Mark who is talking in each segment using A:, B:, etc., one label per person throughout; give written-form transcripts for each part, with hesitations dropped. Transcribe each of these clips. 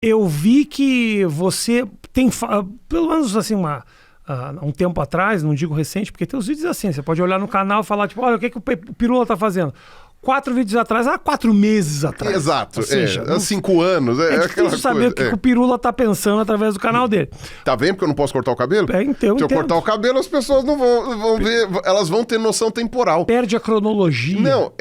A: Eu vi que você tem, pelo menos assim, um tempo atrás, não digo recente, porque tem os vídeos assim, você pode olhar no canal e falar, tipo, olha, o que o Pirula tá fazendo? 4 vídeos atrás, 4 meses atrás.
B: Exato,
A: ou seja,
B: há 5 anos.
A: É difícil saber o que o Pirula tá pensando através do canal dele.
B: Tá vendo porque eu não posso cortar o cabelo?
A: Então,
B: Se eu cortar o cabelo, as pessoas não vão ver, elas vão ter noção temporal.
A: Perde a cronologia.
B: Não,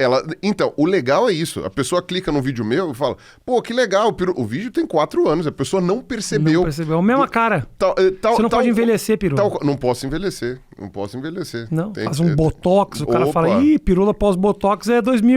B: então, o legal é isso. A pessoa clica no vídeo meu e fala, pô, que legal, o vídeo tem 4 anos, a pessoa não percebeu.
A: Não percebeu, é a mesma cara. Você não pode envelhecer, Pirula.
B: Não posso envelhecer.
A: Não, faz um botox, o cara fala, Pirula pós-botox é 2024.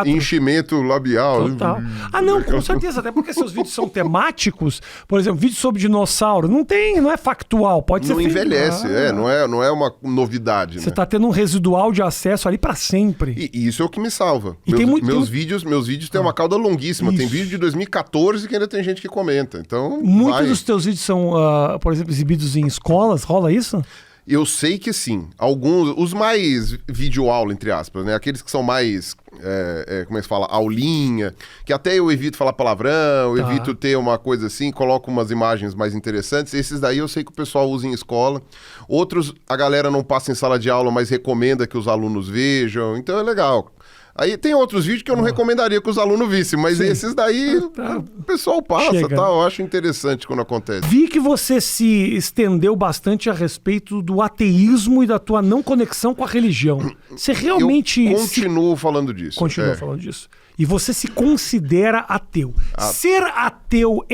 B: Enchimento labial.
A: Total. Não, com certeza, até porque seus vídeos são temáticos, por exemplo, vídeo sobre dinossauro, não é factual, pode ser...
B: Não envelhece, não é uma novidade,
A: Você tá tendo um residual de acesso ali pra sempre.
B: E isso é o que me salva.
A: E
B: meus vídeos têm uma cauda longuíssima, tem vídeo de 2014 que ainda tem gente que comenta, então...
A: Muitos dos teus vídeos são, por exemplo, exibidos em escolas, rola isso?
B: Eu sei que sim. Alguns, os mais vídeo-aula, entre aspas, né? Aqueles que são mais, como é que se fala? Aulinha, que até eu evito falar palavrão, eu evito ter uma coisa assim, coloco umas imagens mais interessantes. Esses daí eu sei que o pessoal usa em escola. Outros, a galera não passa em sala de aula, mas recomenda que os alunos vejam. Então é legal. Aí tem outros vídeos que eu não recomendaria que os alunos vissem, mas esses daí o pessoal passa, eu acho interessante quando acontece.
A: Vi que você se estendeu bastante a respeito do ateísmo e da tua não conexão com a religião. Você realmente...
B: Eu continuo falando disso.
A: Continua falando disso. E você se considera ateu. Ser ateu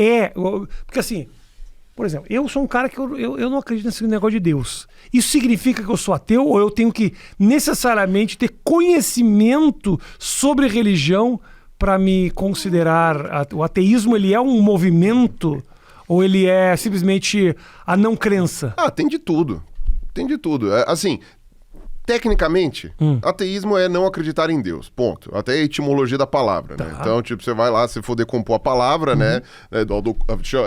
A: porque assim... Por exemplo, eu sou um cara que eu não acredito nesse negócio de Deus. Isso significa que eu sou ateu ou eu tenho que necessariamente ter conhecimento sobre religião para me considerar... O ateísmo, ele é um movimento ou ele é simplesmente a não crença?
B: Tem de tudo. Tem de tudo. Assim... Tecnicamente, ateísmo é não acreditar em Deus, ponto. Até a etimologia da palavra, né? Então, tipo, você vai lá, se for decompor a palavra, né?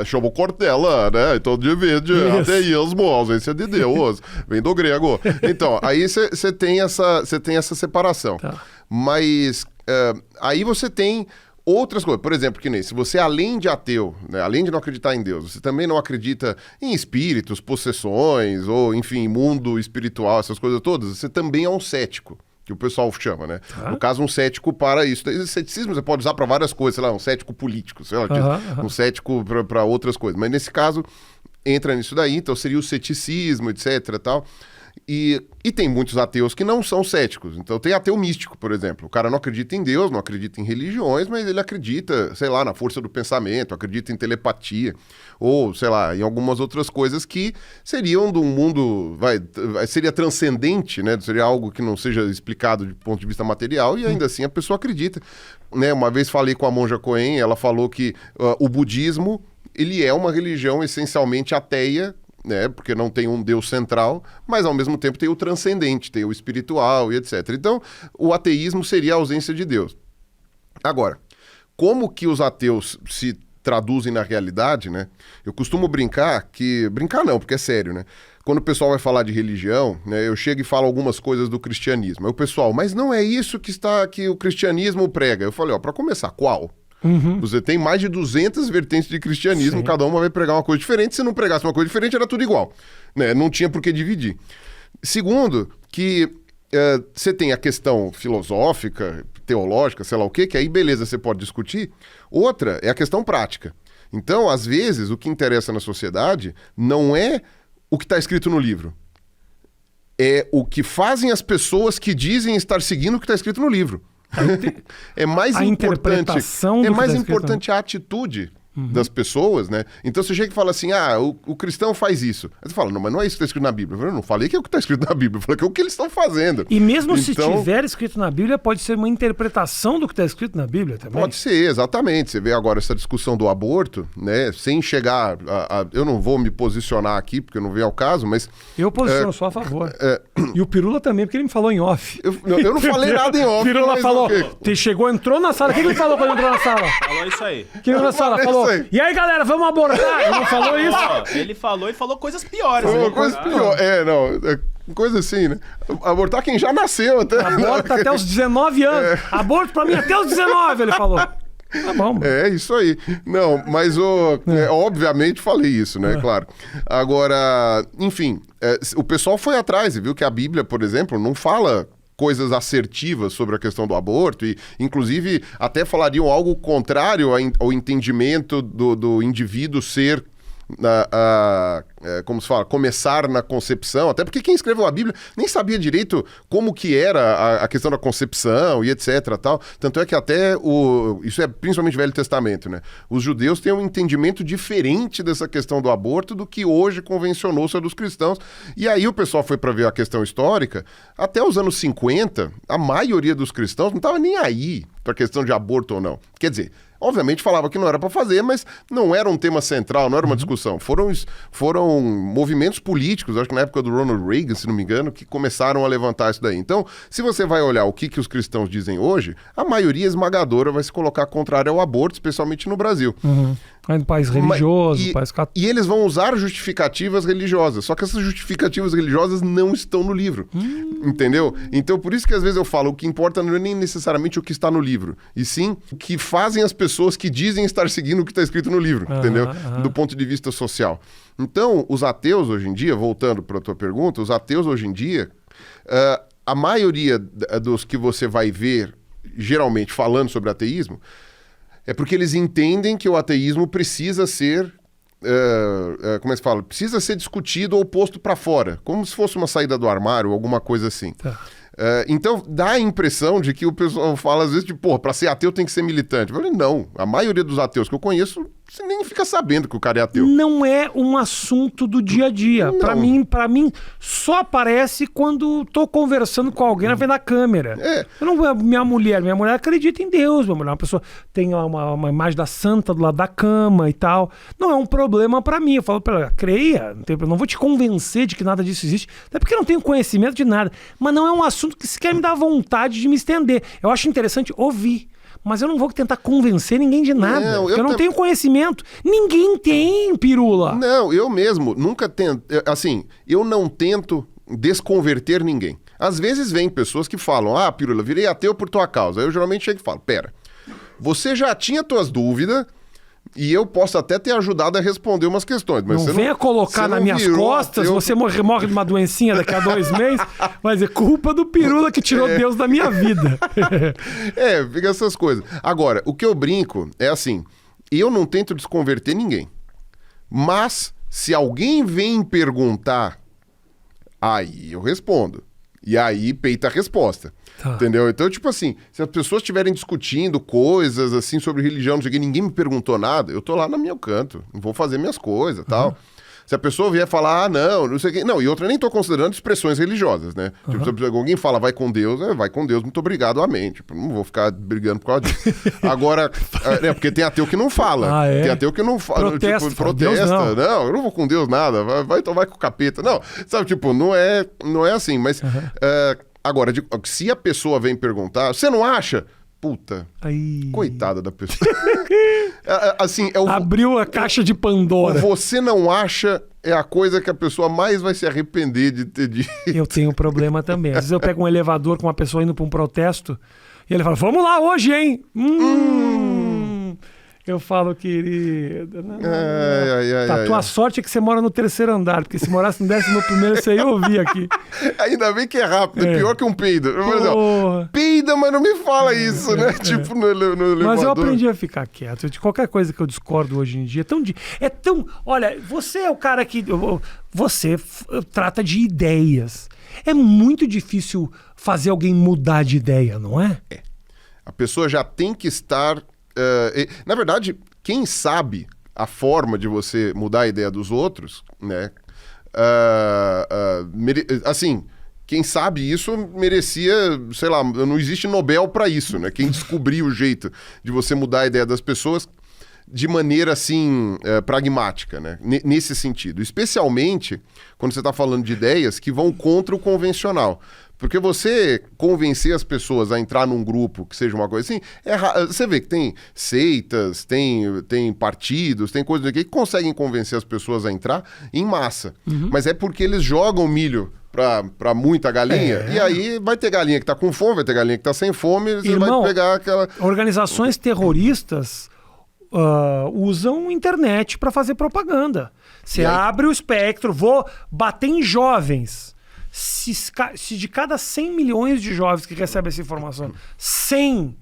B: Chama o Cortella, né? Então, divide ateísmo, ausência de Deus, vem do grego. Então, aí você tem essa separação. Mas aí você tem... outras coisas, por exemplo, que nem se você, além de ateu, né, além de não acreditar em Deus, você também não acredita em espíritos, possessões, ou enfim, mundo espiritual, essas coisas todas, você também é um cético, que o pessoal chama, né? No caso, um cético para isso. Esse ceticismo você pode usar para várias coisas, sei lá, um cético político, sei lá, um cético para outras coisas. Mas nesse caso, entra nisso daí, então seria o ceticismo, etc, tal. E tem muitos ateus que não são céticos. Então tem ateu místico, por exemplo. O cara não acredita em Deus, não acredita em religiões, mas ele acredita, sei lá, na força do pensamento, acredita em telepatia, ou, sei lá, em algumas outras coisas que seriam de um mundo, seria transcendente, né? Seria algo que não seja explicado do ponto de vista material, e ainda assim a pessoa acredita. Né? Uma vez falei com a monja Cohen, ela falou que o budismo, ele é uma religião essencialmente ateia, né, porque não tem um Deus central, mas ao mesmo tempo tem o transcendente, tem o espiritual e etc. Então, o ateísmo seria a ausência de Deus. Agora, como que os ateus se traduzem na realidade, né? Eu costumo brincar não, porque é sério, né? Quando o pessoal vai falar de religião, né, eu chego e falo algumas coisas do cristianismo. Aí o pessoal, mas não é isso que o cristianismo prega. Eu falei, para começar, qual? Você tem mais de 200 vertentes de cristianismo, cada uma vai pregar uma coisa diferente. Se não pregasse uma coisa diferente, era tudo igual, né? Não tinha por que dividir. Segundo, que você tem a questão filosófica, teológica, sei lá o quê, que aí beleza, você pode discutir. Outra é a questão prática. Então, às vezes, o que interessa na sociedade não é o que está escrito no livro, é o que fazem as pessoas que dizem estar seguindo o que está escrito no livro. É mais importante a atitude das pessoas, né? Então você chega e fala assim, o cristão faz isso. Aí você fala, não, mas não é isso que está escrito na Bíblia. Eu não falei que é o que está escrito na Bíblia, eu falei que é o que eles estão fazendo.
A: E mesmo se tiver escrito na Bíblia, pode ser uma interpretação do que está escrito na Bíblia também?
B: Pode ser, exatamente. Você vê agora essa discussão do aborto, né? Sem chegar eu não vou me posicionar aqui, porque não vem ao caso, mas...
A: Eu posiciono só a favor. E o Pirula também, porque ele me falou em off.
B: Eu não falei nada em off.
A: O Pirula falou, entrou na sala. O que ele falou quando entrou na sala?
C: Falou isso aí.
A: Que entrou na sala, falou, e aí galera, vamos abortar? Ele não falou isso?
C: Ele falou e falou coisas piores.
B: Coisa pior. Coisa assim, né? Abortar quem já nasceu até.
A: Aborta até os 19 anos. Aborto pra mim até os 19, ele falou. Tá bom, mano.
B: É isso aí. Não, mas obviamente falei isso, né? Claro. Agora, enfim, o pessoal foi atrás e viu que a Bíblia, por exemplo, não fala coisas assertivas sobre a questão do aborto e, inclusive, até falariam algo contrário ao entendimento do indivíduo ser... como se fala, começar na concepção, até porque quem escreveu a Bíblia nem sabia direito como que era a questão da concepção e etc, tal. Tanto é que até isso é principalmente Velho Testamento, né? Os judeus têm um entendimento diferente dessa questão do aborto do que hoje convencionou-se a dos cristãos. E aí o pessoal foi para ver a questão histórica. Até os anos 50, a maioria dos cristãos não estava nem aí para a questão de aborto ou não. Quer dizer, obviamente falava que não era para fazer, mas não era um tema central, não era uma discussão. Foram movimentos políticos, acho que na época do Ronald Reagan, se não me engano, que começaram a levantar isso daí. Então, se você vai olhar o que os cristãos dizem hoje, a maioria esmagadora vai se colocar contrária ao aborto, especialmente no Brasil.
A: É um país religioso, país católico.
B: E eles vão usar justificativas religiosas, só que essas justificativas religiosas não estão no livro, entendeu? Então, por isso que às vezes eu falo, o que importa não é nem necessariamente o que está no livro, e sim o que fazem as pessoas que dizem estar seguindo o que está escrito no livro, entendeu? Do ponto de vista social. Então, os ateus hoje em dia, voltando para a tua pergunta, os ateus hoje em dia, a maioria dos que você vai ver, geralmente falando sobre ateísmo, é porque eles entendem que o ateísmo precisa ser, como é que se fala? Precisa ser discutido ou posto para fora, como se fosse uma saída do armário, alguma coisa assim.
A: Tá.
B: Então, dá a impressão de que o pessoal fala às vezes de, para ser ateu tem que ser militante. Eu falei, não, a maioria dos ateus que eu conheço, você nem fica sabendo que o cara é ateu.
A: Não é um assunto do dia a dia. Pra mim, só aparece quando tô conversando com alguém na frente da câmera. Eu não, minha mulher acredita em Deus. Minha mulher é uma pessoa, tem uma imagem da santa do lado da cama e tal. Não é um problema pra mim. Eu falo pra ela, creia, não vou te convencer de que nada disso existe, até porque eu não tenho conhecimento de nada. Mas não é um assunto que sequer me dá vontade de me estender. Eu acho interessante ouvir. Mas eu não vou tentar convencer ninguém de nada. Porque eu não tenho conhecimento. Ninguém tem, pirula.
B: Não, eu mesmo nunca tento. Assim, eu não tento desconverter ninguém. Às vezes vem pessoas que falam, pirula, virei ateu por tua causa. Aí eu geralmente chego e falo, pera, você já tinha tuas dúvidas e eu posso até ter ajudado a responder umas questões. Mas
A: não venha colocar nas minhas costas, você morre de uma doencinha daqui a 2 meses, mas é culpa do pirula que tirou Deus da minha vida.
B: Fica essas coisas. Agora, o que eu brinco é assim, eu não tento desconverter ninguém, mas se alguém vem perguntar, aí eu respondo. E aí peita a resposta. Tá. Entendeu? Então, tipo assim, se as pessoas estiverem discutindo coisas assim sobre religião, não sei o que, ninguém me perguntou nada, eu tô lá no meu canto, vou fazer minhas coisas e tal. Se a pessoa vier falar, não sei o que... Não, e outra, eu nem tô considerando expressões religiosas, né? Tipo, se alguém fala, vai com Deus, vai com Deus, muito obrigado, amém. Tipo, não vou ficar brigando por causa disso. Agora, porque tem ateu que não fala. Tem ateu que não fala, protesta. Não, eu não vou com Deus nada, vai com o capeta. Não, sabe, tipo, não é assim, mas... Agora, se a pessoa vem perguntar, você não acha? Puta, coitada da pessoa. Assim,
A: abriu a caixa de Pandora.
B: Você não acha é a coisa que a pessoa mais vai se arrepender de ter dito.
A: Eu tenho um problema também. Às vezes eu pego um elevador com uma pessoa indo para um protesto e ele fala, vamos lá hoje, hein? Eu falo, querido... Tua sorte é que você mora no 3º andar, porque se morasse no 11º, você ia ouvir aqui.
B: Ainda bem que é rápido, é pior que um peido. Peida, mas não me fala isso, né? Tipo no elevador.
A: Mas eu aprendi a ficar quieto. De qualquer coisa que eu discordo hoje em dia, é tão... Olha, você é o cara que... Você trata de ideias. É muito difícil fazer alguém mudar de ideia, não é?
B: A pessoa já tem que estar... na verdade, quem sabe a forma de você mudar a ideia dos outros, né? Assim, quem sabe isso merecia, sei lá, não existe Nobel para isso, né? Quem descobriu o jeito de você mudar a ideia das pessoas de maneira, assim, pragmática, né? Nesse sentido. Especialmente quando você está falando de ideias que vão contra o convencional. Porque você convencer as pessoas a entrar num grupo que seja uma coisa assim, você vê que tem seitas, tem partidos, tem coisas aqui que conseguem convencer as pessoas a entrar em massa. Mas é porque eles jogam milho pra muita galinha, e aí vai ter galinha que tá com fome, vai ter galinha que tá sem fome, e você vai pegar aquela...
A: Organizações terroristas usam internet para fazer propaganda. Você abre o espectro, vou bater em jovens. Se de cada 100 milhões de jovens que recebem essa informação, 100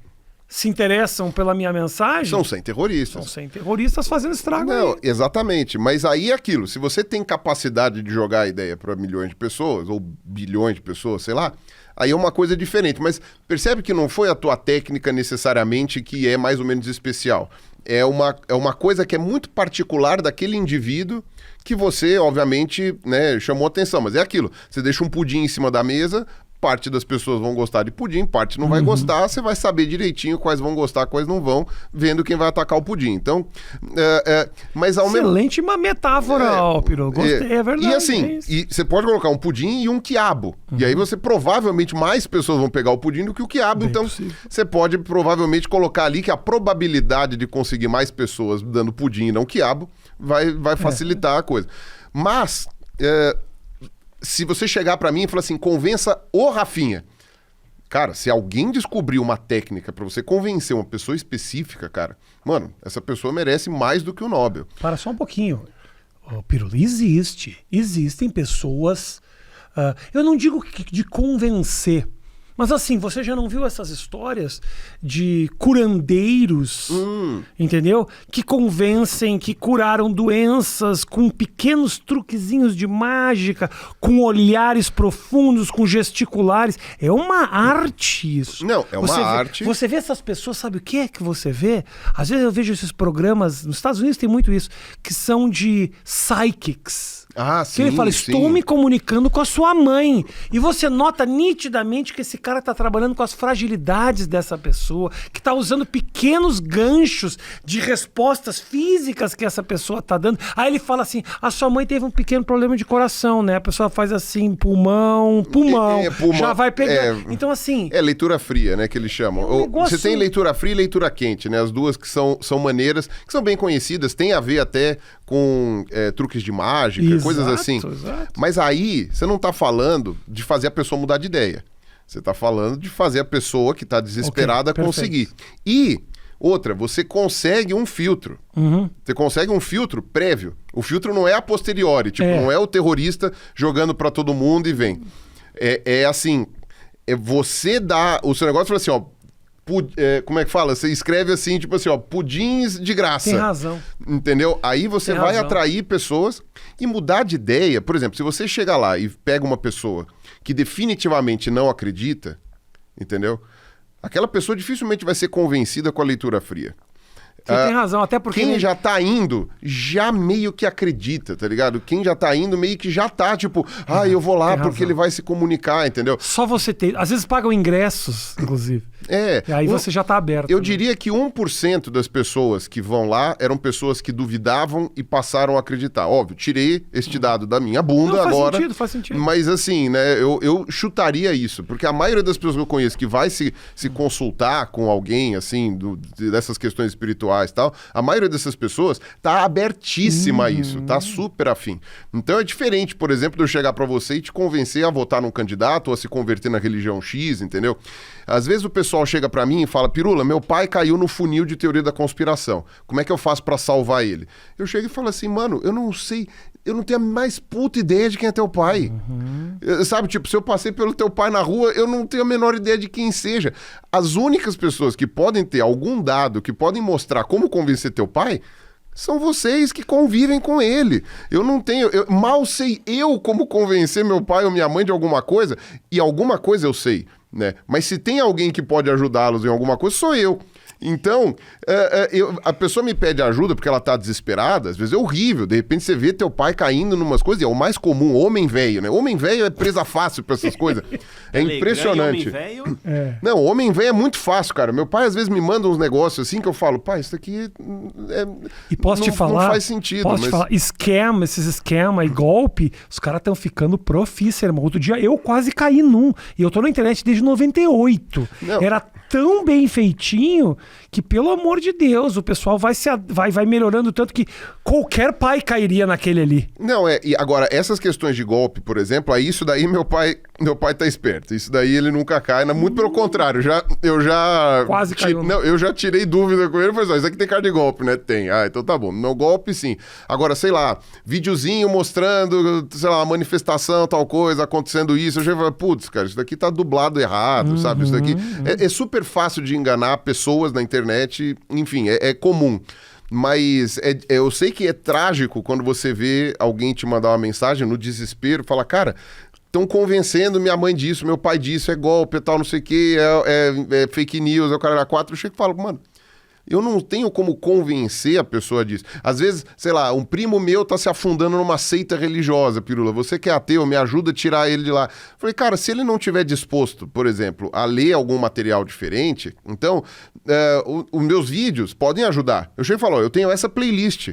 A: se interessam pela minha mensagem...
B: São 100 terroristas.
A: São 100 terroristas fazendo estrago.
B: Não,
A: aí.
B: Exatamente. Mas aí é aquilo. Se você tem capacidade de jogar a ideia para milhões de pessoas, ou bilhões de pessoas, sei lá, aí é uma coisa diferente. Mas percebe que não foi a tua técnica necessariamente que é mais ou menos especial. É uma coisa que é muito particular daquele indivíduo que você, obviamente, né, chamou atenção. Mas é aquilo. Você deixa um pudim em cima da mesa... Parte das pessoas vão gostar de pudim, parte não vai gostar, você vai saber direitinho quais vão gostar, quais não vão, vendo quem vai atacar o pudim. Então, mas ao mesmo...
A: Excelente uma metáfora, Piru. Gostei, é verdade.
B: E assim, você pode colocar um pudim e um quiabo. E aí você provavelmente mais pessoas vão pegar o pudim do que o quiabo.
A: Bem
B: então,
A: possível.
B: você pode provavelmente colocar ali que a probabilidade de conseguir mais pessoas dando pudim e não quiabo vai facilitar a coisa. Mas... se você chegar pra mim e falar assim, convença o Rafinha. Cara, se alguém descobrir uma técnica pra você convencer uma pessoa específica, cara, mano, essa pessoa merece mais do que o Nobel.
A: Para só um pouquinho. Pirula, existem pessoas... eu não digo de convencer, mas assim, você já não viu essas histórias de curandeiros, entendeu? Que convencem, que curaram doenças com pequenos truquezinhos de mágica, com olhares profundos, com gesticulares. É uma arte isso.
B: Não, é uma arte.
A: Você vê essas pessoas, sabe o que é que você vê? Às vezes eu vejo esses programas, nos Estados Unidos tem muito isso, que são de psychics.
B: Ah, sim,
A: que ele fala, estou me comunicando com a sua mãe. E você nota nitidamente que esse cara está trabalhando com as fragilidades dessa pessoa, que está usando pequenos ganchos de respostas físicas que essa pessoa está dando. Aí ele fala assim, a sua mãe teve um pequeno problema de coração, né? A pessoa faz assim, pulmão, já vai pegar. Então assim...
B: É leitura fria, né, que eles chamam. Você tem leitura fria e leitura quente, né? As duas que são maneiras, que são bem conhecidas, tem a ver até com truques de mágica, coisas assim.
A: Exato.
B: Mas aí, você não tá falando de fazer a pessoa mudar de ideia. Você tá falando de fazer a pessoa que tá desesperada conseguir. E, outra, você consegue um filtro. Você consegue um filtro prévio. O filtro não é a posteriori. Tipo, não é o terrorista jogando pra todo mundo e vem. É assim, você dá... O seu negócio fala assim, ó, como é que fala? Você escreve assim, tipo assim, ó, pudins de graça.
A: Tem razão.
B: Entendeu? Aí você vai atrair pessoas e mudar de ideia. Por exemplo, se você chega lá e pega uma pessoa que definitivamente não acredita, entendeu? Aquela pessoa dificilmente vai ser convencida com a leitura fria.
A: Você tem razão, até porque...
B: Quem já tá indo, já meio que acredita, tá ligado? Quem já tá indo, meio que já tá, tipo... eu vou lá porque ele vai se comunicar, entendeu?
A: Só você ter... Às vezes pagam ingressos, inclusive. E aí você já tá aberto.
B: Eu diria que 1% das pessoas que vão lá eram pessoas que duvidavam e passaram a acreditar. Óbvio, tirei este dado da minha bunda agora.
A: Faz sentido.
B: Mas assim, né, eu chutaria isso. Porque a maioria das pessoas que eu conheço que vai se consultar com alguém, assim, dessas questões espirituais e tal, a maioria dessas pessoas tá abertíssima a isso, tá super afim. Então é diferente, por exemplo, de eu chegar pra você e te convencer a votar num candidato ou a se converter na religião X, entendeu? Às vezes o pessoal chega pra mim e fala, Pirula, meu pai caiu no funil de teoria da conspiração. Como é que eu faço pra salvar ele? Eu chego e falo assim, mano, eu não sei, eu não tenho a mais puta ideia de quem é teu pai. Sabe, tipo, se eu passei pelo teu pai na rua, eu não tenho a menor ideia de quem seja. As únicas pessoas que podem ter algum dado, que podem mostrar como convencer teu pai, são vocês que convivem com ele. Eu não tenho... mal sei eu como convencer meu pai ou minha mãe de alguma coisa, e alguma coisa eu sei, né? Mas se tem alguém que pode ajudá-los em alguma coisa, sou eu. Então, a pessoa me pede ajuda porque ela tá desesperada, às vezes é horrível, de repente você vê teu pai caindo numas coisas, e é o mais comum, homem velho, né? Homem velho é presa fácil pra essas coisas. É impressionante.
C: Homem velho.
B: Não, homem velho é muito fácil, cara. Meu pai às vezes me manda uns negócios assim que eu falo, pai, isso aqui
A: E posso te falar,
B: não faz sentido.
A: Posso te falar, esses esquema e golpe, os caras estão ficando profissa, irmão. Outro dia eu quase caí num, e eu tô na internet desde 98.
B: Não.
A: Era tão bem feitinho que, pelo amor de Deus, o pessoal vai melhorando tanto que qualquer pai cairia naquele ali.
B: Não, e agora, essas questões de golpe, por exemplo, aí isso daí meu pai tá esperto. Isso daí ele nunca cai, muito pelo contrário. Eu já
A: quase caiu.
B: Não, eu já tirei dúvida com ele, falei assim, isso aqui tem cara de golpe, né? Tem. Ah, então tá bom. No golpe, sim. Agora, sei lá, videozinho mostrando, sei lá, uma manifestação, tal coisa, acontecendo isso. Eu já falei, putz, cara, isso daqui tá dublado errado, sabe? Isso daqui é super fácil de enganar pessoas na internet, enfim, é comum. Mas eu sei que é trágico quando você vê alguém te mandar uma mensagem no desespero, fala, cara, estão convencendo minha mãe disso, meu pai disso, é golpe, tal, não sei o que, é fake news, é o cara da 4. Eu chego e falo, mano, eu não tenho como convencer a pessoa disso. Às vezes, sei lá, um primo meu tá se afundando numa seita religiosa, Pirula. Você que é ateu, me ajuda a tirar ele de lá. Falei, cara, se ele não tiver disposto, por exemplo, a ler algum material diferente, então, os meus vídeos podem ajudar. Eu chego e falo, ó, eu tenho essa playlist.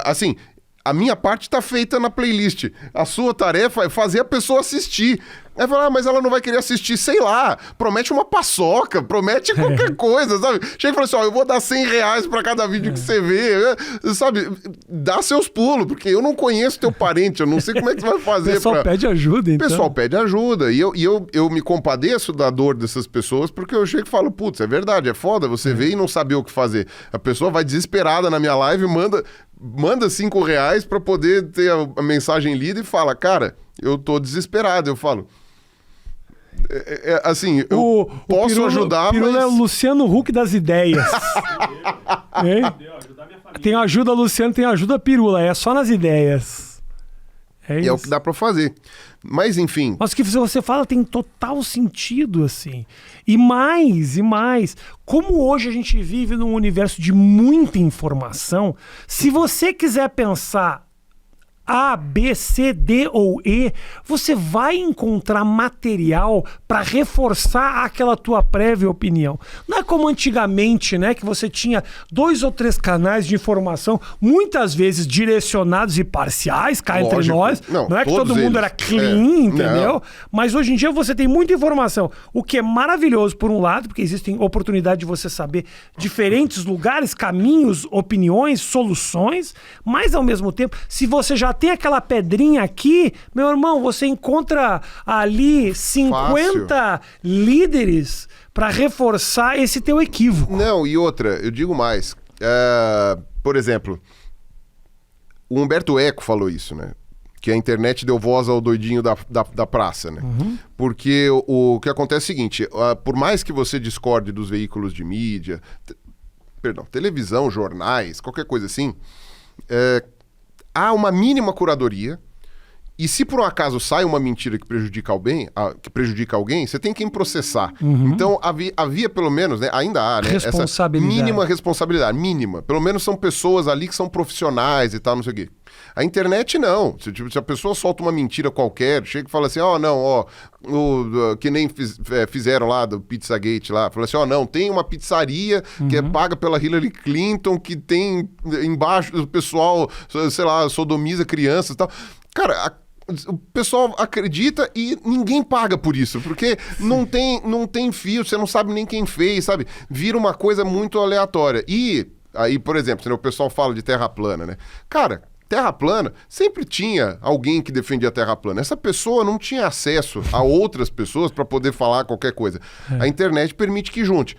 B: Assim, a minha parte tá feita na playlist. A sua tarefa é fazer a pessoa assistir. Aí fala, mas ela não vai querer assistir, sei lá, promete uma paçoca, promete qualquer coisa, sabe? Chega e fala assim, ó, eu vou dar R$100 pra cada vídeo que você vê, sabe? Dá seus pulos, porque eu não conheço teu parente, eu não sei como é que você vai fazer.
A: O pessoal pede ajuda, então.
B: O pessoal pede ajuda, e eu me compadeço da dor dessas pessoas, porque eu chego e falo, putz, é verdade, é foda, você vê e não saber o que fazer. A pessoa vai desesperada na minha live, manda R$5 pra poder ter a mensagem lida e fala, cara, eu tô desesperado. Eu falo, assim, eu posso ajudar,
A: Pirula
B: mas...
A: é o Luciano Huck das ideias. Tem ajuda Luciano, tem ajuda Pirula, é só nas ideias.
B: É o que dá pra fazer. Mas, enfim...
A: Mas o que você fala tem total sentido, assim. E mais, como hoje a gente vive num universo de muita informação, se você quiser pensar A, B, C, D ou E, você vai encontrar material para reforçar aquela tua prévia opinião. Não é como antigamente, né, que você tinha 2 ou 3 canais de informação, muitas vezes direcionados e parciais, cá entre nós. Não é que todo mundo era clean, entendeu? Mas hoje em dia você tem muita informação, o que é maravilhoso por um lado, porque existem oportunidade de você saber diferentes lugares, caminhos, opiniões, soluções, mas ao mesmo tempo, se você já tem aquela pedrinha aqui, meu irmão, você encontra ali 50 líderes para reforçar esse teu equívoco.
B: Não, e outra, eu digo mais. Por exemplo, o Humberto Eco falou isso, né? Que a internet deu voz ao doidinho da praça, né? Porque o que acontece é o seguinte, por mais que você discorde dos veículos de mídia, televisão, jornais, qualquer coisa assim, há uma mínima curadoria, e se por um acaso sai uma mentira que prejudica alguém, você tem quem processar. Então havia pelo menos, né, ainda há, né, essa mínima responsabilidade, mínima. Pelo menos são pessoas ali que são profissionais e tal, não sei o quê. A internet não. Se a pessoa solta uma mentira qualquer, chega e fala assim, que nem fizeram lá do Pizzagate lá, fala assim, não, tem uma pizzaria que é paga pela Hillary Clinton, que tem embaixo o pessoal, sei lá, sodomiza crianças e tal. Cara, o pessoal acredita e ninguém paga por isso, porque não tem fio, você não sabe nem quem fez, sabe? Vira uma coisa muito aleatória. E aí, por exemplo, o pessoal fala de terra plana, né? Cara, terra plana, sempre tinha alguém que defendia a terra plana. Essa pessoa não tinha acesso a outras pessoas para poder falar qualquer coisa. A internet permite que junte.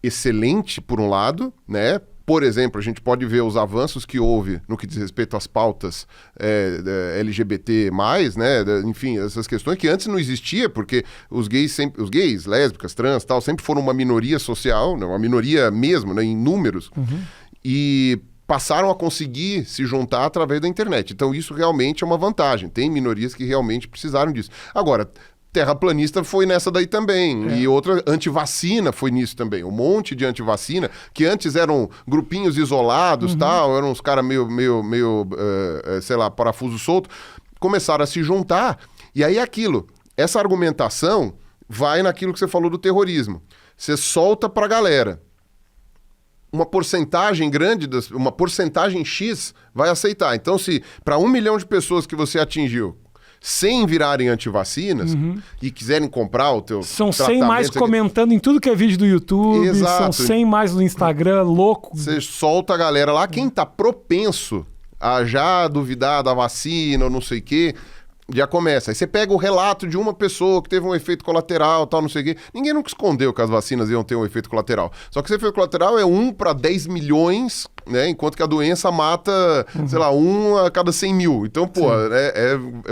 B: Excelente, por um lado, né? Por exemplo, a gente pode ver os avanços que houve no que diz respeito às pautas LGBT+, né? Enfim, essas questões que antes não existia, porque os gays, lésbicas, trans, tal, sempre foram uma minoria social, né? Uma minoria mesmo, né? Em números, e passaram a conseguir se juntar através da internet. Então isso realmente é uma vantagem. Tem minorias que realmente precisaram disso. Agora, terraplanista foi nessa daí também. E outra antivacina foi nisso também. Um monte de antivacina, que antes eram grupinhos isolados, tal, eram uns caras meio sei lá, parafuso solto, começaram a se juntar. E aí essa argumentação vai naquilo que você falou do terrorismo. Você solta pra galera. Uma porcentagem grande, uma porcentagem X vai aceitar. Então, se para 1 milhão de pessoas que você atingiu, 100 virarem antivacinas e quiserem comprar o teu
A: São 100 mais comentando em tudo que é vídeo do YouTube,
B: Exato.
A: São 100 mais no Instagram, louco.
B: Você solta a galera lá, quem tá propenso a já duvidar da vacina ou não sei o quê, já começa. Aí você pega o relato de uma pessoa que teve um efeito colateral, tal, não sei o quê. Ninguém nunca escondeu que as vacinas iam ter um efeito colateral. Só que esse efeito colateral é 1 para 10 milhões, né? Enquanto que a doença mata, sei lá, 1 a cada 100 mil. Então, pô,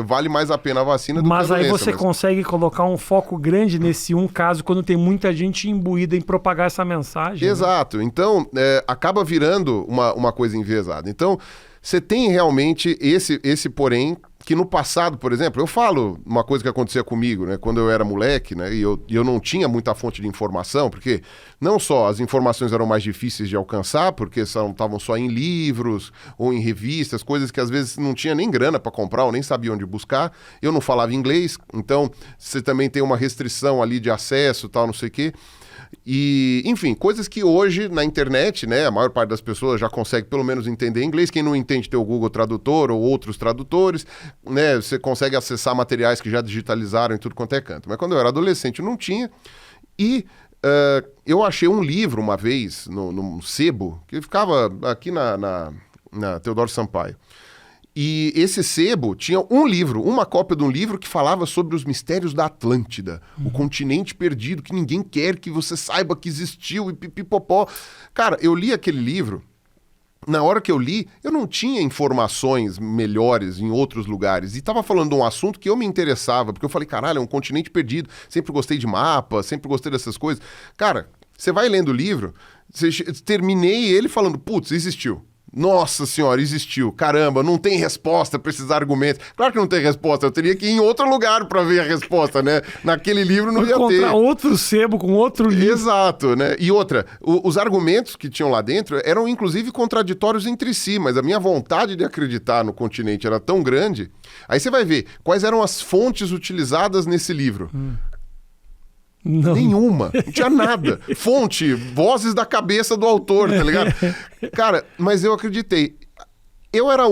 B: vale mais a pena a vacina do que a doença.
A: Mas aí você consegue colocar um foco grande nesse caso quando tem muita gente imbuída em propagar essa mensagem.
B: Exato. Né? Então, acaba virando uma coisa enviesada. Então, você tem realmente esse porém, que no passado, por exemplo, eu falo uma coisa que acontecia comigo, né? Quando eu era moleque, né? E eu não tinha muita fonte de informação, porque não só as informações eram mais difíceis de alcançar, porque estavam só em livros ou em revistas, coisas que às vezes não tinha nem grana para comprar ou nem sabia onde buscar. Eu não falava inglês, então você também tem uma restrição ali de acesso, tal, não sei o quê. E, enfim, coisas que hoje na internet, né, a maior parte das pessoas já consegue pelo menos entender inglês. Quem não entende tem o Google Tradutor ou outros tradutores, né, você consegue acessar materiais que já digitalizaram em tudo quanto é canto. Mas quando eu era adolescente eu não tinha. E eu achei um livro uma vez num sebo, que ficava aqui na Teodoro Sampaio. E esse sebo tinha uma cópia de um livro que falava sobre os mistérios da Atlântida, o continente perdido, que ninguém quer que você saiba que existiu, e pipipopó. Cara, eu li aquele livro, na hora que eu li, eu não tinha informações melhores em outros lugares, e tava falando de um assunto que eu me interessava, porque eu falei, caralho, é um continente perdido, sempre gostei de mapa, sempre gostei dessas coisas. Cara, você vai lendo o livro, terminei ele falando, putz, existiu. Nossa senhora, existiu. Caramba, não tem resposta para esses argumentos. Claro que não tem resposta, eu teria que ir em outro lugar para ver a resposta, né? Naquele livro não ia ter.
A: Encontrar outro sebo com outro livro.
B: Exato, né? E outra, os argumentos que tinham lá dentro eram inclusive contraditórios entre si, mas a minha vontade de acreditar no continente era tão grande. Aí você vai ver quais eram as fontes utilizadas nesse livro.
A: Não.
B: Nenhuma, não tinha nada. Fonte, vozes da cabeça do autor, tá ligado? Cara, mas eu acreditei. Eu era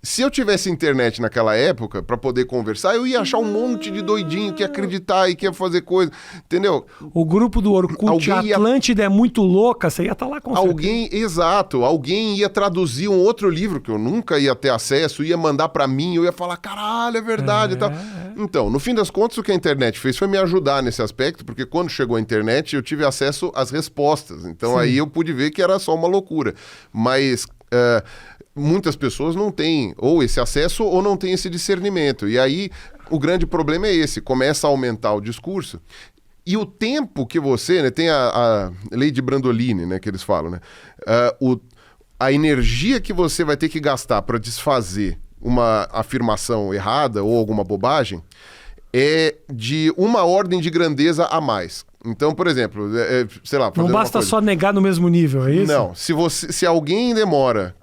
B: Se eu tivesse internet naquela época pra poder conversar, eu ia achar um monte de doidinho que ia acreditar e que ia fazer coisa, entendeu?
A: O grupo do Orkut, a Atlântida é muito louca, você ia estar lá com
B: Exato, alguém ia traduzir um outro livro que eu nunca ia ter acesso, ia mandar pra mim, eu ia falar, caralho, é verdade e tal. Então, no fim das contas, o que a internet fez foi me ajudar nesse aspecto, porque quando chegou a internet, eu tive acesso às respostas. Então, aí eu pude ver que era só uma loucura. Mas muitas pessoas não têm ou esse acesso ou não têm esse discernimento. E aí, o grande problema é esse. Começa a aumentar o discurso. E o tempo que você... né, tem a lei de Brandolini, né, que eles falam, né? A energia que você vai ter que gastar para desfazer uma afirmação errada ou alguma bobagem é de uma ordem de grandeza a mais. Então, por exemplo, sei lá...
A: Não basta só negar no mesmo nível, é isso?
B: Não. Se alguém demora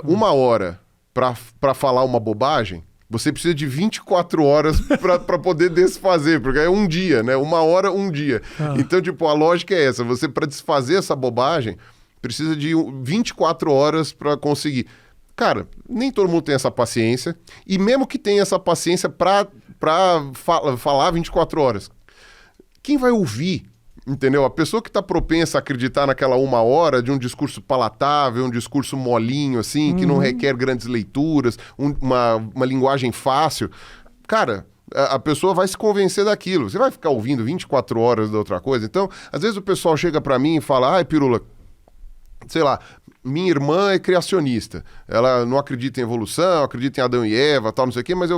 B: 1 hora para falar uma bobagem, você precisa de 24 horas para poder desfazer, porque é um dia, né? 1 hora, 1 dia. Então, tipo, a lógica é essa. Você, para desfazer essa bobagem, precisa de 24 horas para conseguir. Cara, nem todo mundo tem essa paciência. E mesmo que tenha essa paciência para falar 24 horas, quem vai ouvir? Entendeu? A pessoa que está propensa a acreditar naquela 1 hora de um discurso palatável, um discurso molinho, assim, que não requer grandes leituras, uma linguagem fácil, cara, a pessoa vai se convencer daquilo. Você vai ficar ouvindo 24 horas da outra coisa? Então, às vezes o pessoal chega para mim e fala, ai, Pirula, sei lá, minha irmã é criacionista, ela não acredita em evolução, acredita em Adão e Eva, tal, não sei o quê, mas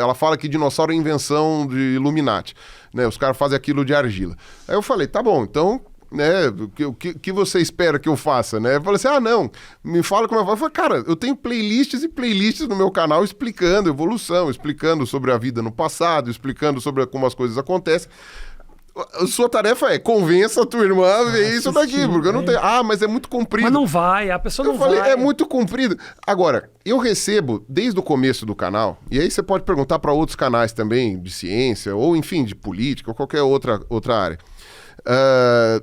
B: ela fala que dinossauro é invenção de Illuminati, né? Os caras fazem aquilo de argila. Aí eu falei, tá bom, então né? O que você espera que eu faça, né? Eu falei assim, não, me fala como eu faço. Eu falei, cara, eu tenho playlists e playlists no meu canal explicando evolução, explicando sobre a vida no passado, explicando sobre como as coisas acontecem. A sua tarefa é convença a tua irmã a ver isso daqui, porque eu não tenho... mas é muito comprido.
A: Mas não vai, a pessoa não vai.
B: Eu falei, é muito comprido. Agora, eu recebo, desde o começo do canal, e aí você pode perguntar para outros canais também, de ciência, ou enfim, de política, ou qualquer outra área.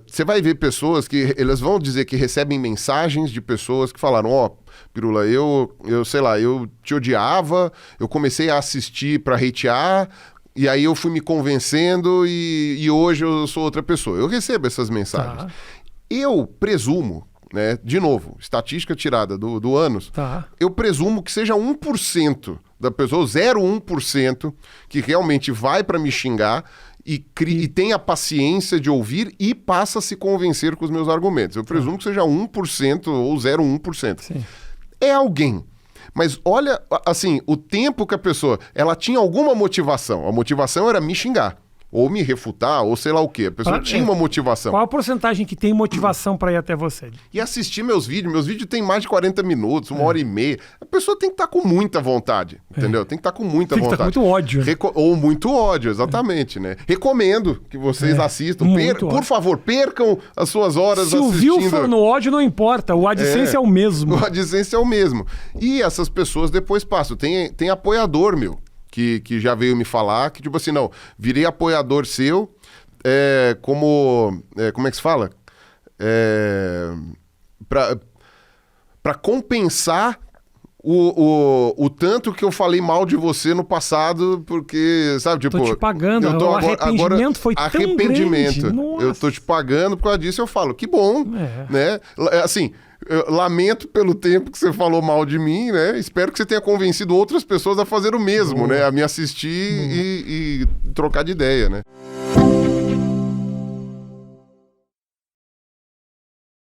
B: Você vai ver pessoas que, elas vão dizer que recebem mensagens de pessoas que falaram, Pirula, eu sei lá, eu te odiava, eu comecei a assistir para hatear, e aí eu fui me convencendo e hoje eu sou outra pessoa. Eu recebo essas mensagens. Tá. Eu presumo, né, de novo, estatística tirada do ânus, eu presumo que seja 1% da pessoa, 0,1% que realmente vai para me xingar e tem a paciência de ouvir e passa a se convencer com os meus argumentos. Eu presumo que seja 1% ou 0,1%.
A: Sim.
B: É alguém. Mas olha, assim, o tempo que a pessoa... Ela tinha alguma motivação. A motivação era me xingar. Ou me refutar, ou sei lá o quê. A pessoa tinha uma motivação.
A: Qual a porcentagem que tem motivação para ir até você?
B: E assistir meus vídeos. Meus vídeos têm mais de 40 minutos, 1h30. A pessoa tem que estar com muita vontade, entendeu? Tem que estar com muita vontade.
A: Tem que estar com muito ódio.
B: Ou muito ódio, exatamente, né? Recomendo que vocês assistam. Por favor, percam as suas horas assistindo.
A: Se o view for no ódio, não importa. O AdSense é o mesmo.
B: O AdSense é o mesmo. E essas pessoas depois passam. Tem apoiador, meu. Que já veio me falar, que tipo assim, não, virei apoiador seu, como é que se fala? Pra compensar o tanto que eu falei mal de você no passado, porque, sabe, tipo...
A: Tô te pagando, o arrependimento foi tão grande.
B: Eu tô te pagando por causa disso, eu falo, que bom, né? Assim... Eu lamento pelo tempo que você falou mal de mim, né? Espero que você tenha convencido outras pessoas a fazer o mesmo, né? A me assistir e trocar de ideia, né?